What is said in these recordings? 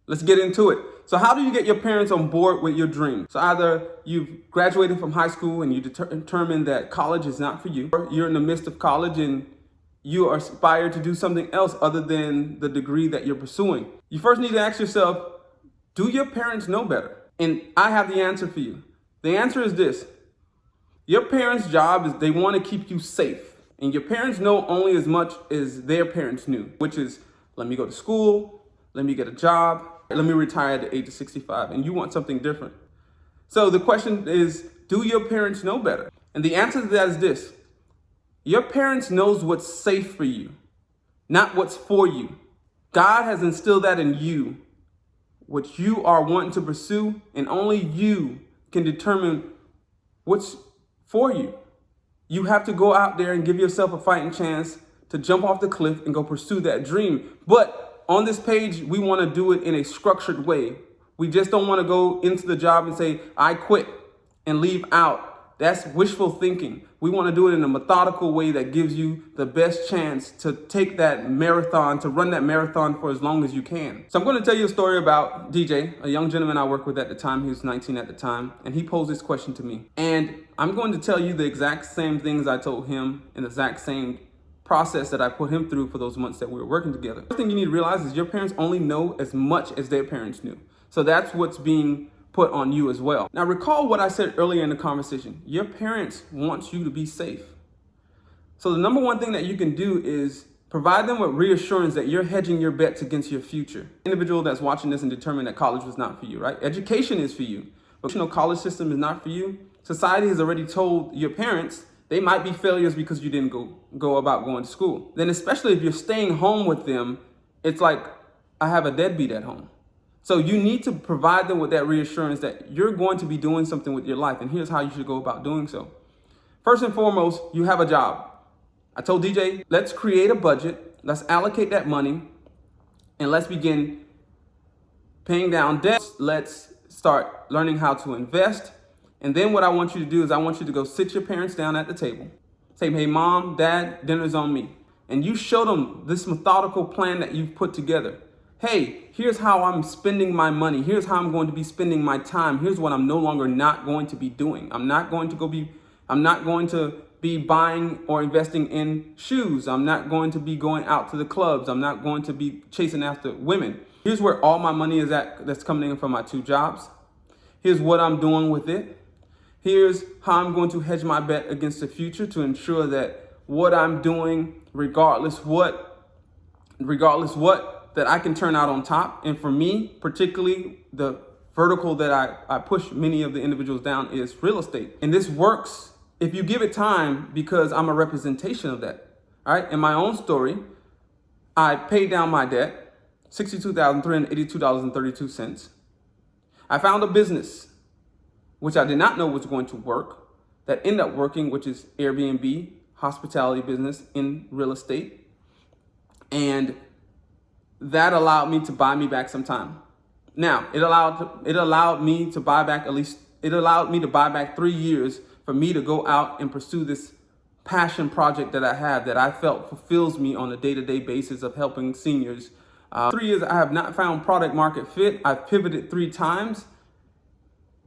Let's get into it. So how do you get your parents on board with your dream? So either you've graduated from high school and you determined that college is not for you, or you're in the midst of college and you are inspired to do something else other than the degree that you're pursuing. You first need to ask yourself, do your parents know better? And I have the answer for you. The answer is this. Your parents' job is they want to keep you safe. And your parents know only as much as their parents knew, which is, let me go to school, let me get a job, let me retire at the age of 65. And you want something different. So the question is, do your parents know better? And the answer to that is this. Your parents knows what's safe for you, not what's for you. God has instilled that in you, what you are wanting to pursue, and only you can determine what's for you. You have to go out there and give yourself a fighting chance to jump off the cliff and go pursue that dream. But on this page, we want to do it in a structured way. We just don't want to go into the job and say, I quit and leave out. That's wishful thinking. We want to do it in a methodical way that gives you the best chance to take that marathon, to run that marathon for as long as you can. So I'm going to tell you a story about DJ, a young gentleman I worked with at the time. He was 19 at the time, and he posed this question to me. And I'm going to tell you the exact same things I told him and the exact same process that I put him through for those months that we were working together. The first thing you need to realize is your parents only know as much as their parents knew. So that's what's being put on you as well. Now recall what I said earlier in the conversation. Your parents want you to be safe. So the number one thing that you can do is provide them with reassurance that you're hedging your bets against your future. Individual that's watching this and determined that college was not for you, right? Education is for you, but college system is not for you. Society has already told your parents they might be failures because you didn't go about going to school. Then especially if you're staying home with them, it's like, I have a deadbeat at home. So you need to provide them with that reassurance that you're going to be doing something with your life. And here's how you should go about doing so. First and foremost, you have a job. I told DJ, let's create a budget. Let's allocate that money and let's begin paying down debt. Let's start learning how to invest. And then what I want you to do is I want you to go sit your parents down at the table. Say, hey, mom, dad, dinner's on me. And you show them this methodical plan that you've put together. Hey, here's how I'm spending my money. Here's how I'm going to be spending my time. Here's what I'm no longer not going to be doing. I'm not going to be buying or investing in shoes. I'm not going to be going out to the clubs. I'm not going to be chasing after women. Here's where all my money is at that's coming in from my 2 jobs. Here's what I'm doing with it. Here's how I'm going to hedge my bet against the future to ensure that what I'm doing, regardless what, that I can turn out on top. And for me, particularly the vertical that I push many of the individuals down is real estate. And this works if you give it time because I'm a representation of that. All right. In my own story, I paid down my debt, $62,382.32. I found a business, which I did not know was going to work, that ended up working, which is Airbnb, hospitality business in real estate. And that allowed me to buy me back some time. Now, it allowed me to buy back 3 years for me to go out and pursue this passion project that I have that I felt fulfills me on a day-to-day basis of helping seniors. 3 years, I have not found product market fit. I've pivoted 3 times,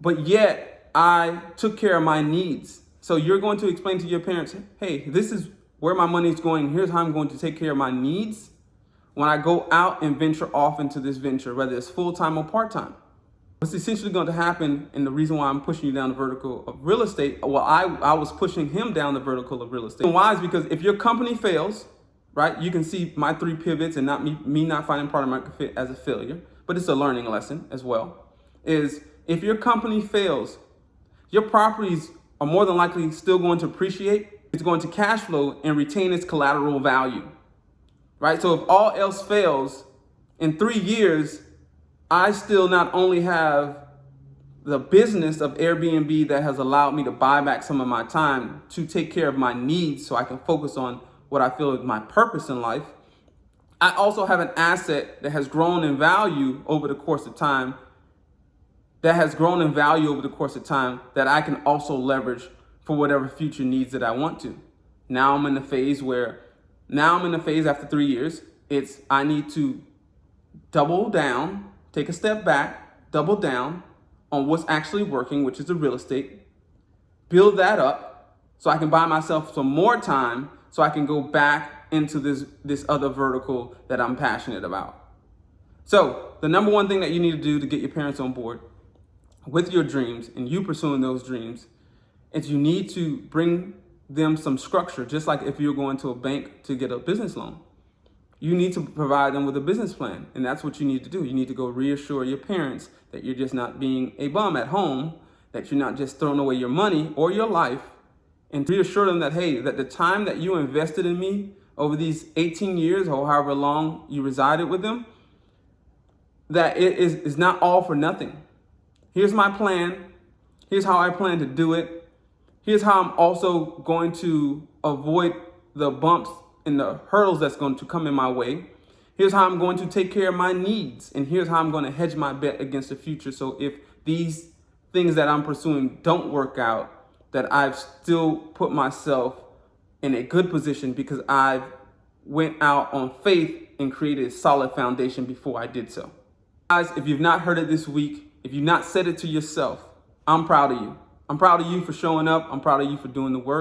but yet I took care of my needs. So you're going to explain to your parents, hey, this is where my money is going. Here's how I'm going to take care of my needs when I go out and venture off into this venture, whether it's full-time or part-time. What's essentially going to happen, and the reason why I'm pushing you down the vertical of real estate, well, I was pushing him down the vertical of real estate. And why is because if your company fails, right, you can see my 3 pivots and not me not finding product market fit as a failure, but it's a learning lesson as well, is if your company fails, your properties are more than likely still going to appreciate. It's going to cash flow and retain its collateral value. Right? So if all else fails, in 3 years, I still not only have the business of Airbnb that has allowed me to buy back some of my time to take care of my needs so I can focus on what I feel is my purpose in life. I also have an asset that has grown in value over the course of time, that I can also leverage for whatever future needs that I want to. Now I'm in the phase after 3 years, I need to double down take a step back, double down on what's actually working, which is the real estate, build that up so I can buy myself some more time so I can go back into this other vertical that I'm passionate about. So the number one thing that you need to do to get your parents on board with your dreams and you pursuing those dreams is you need to bring them some structure, just like if you're going to a bank to get a business loan. You need to provide them with a business plan, and that's what you need to do. You need to go reassure your parents that you're just not being a bum at home, that you're not just throwing away your money or your life, and reassure them that, hey, that the time that you invested in me over these 18 years or however long you resided with them, that it is not all for nothing. Here's my plan. Here's how I plan to do it. Here's how I'm also going to avoid the bumps and the hurdles that's going to come in my way. Here's how I'm going to take care of my needs. And here's how I'm going to hedge my bet against the future. So if these things that I'm pursuing don't work out, that I've still put myself in a good position because I've went out on faith and created a solid foundation before I did so. Guys, if you've not heard it this week, if you've not said it to yourself, I'm proud of you. I'm proud of you for showing up. I'm proud of you for doing the work.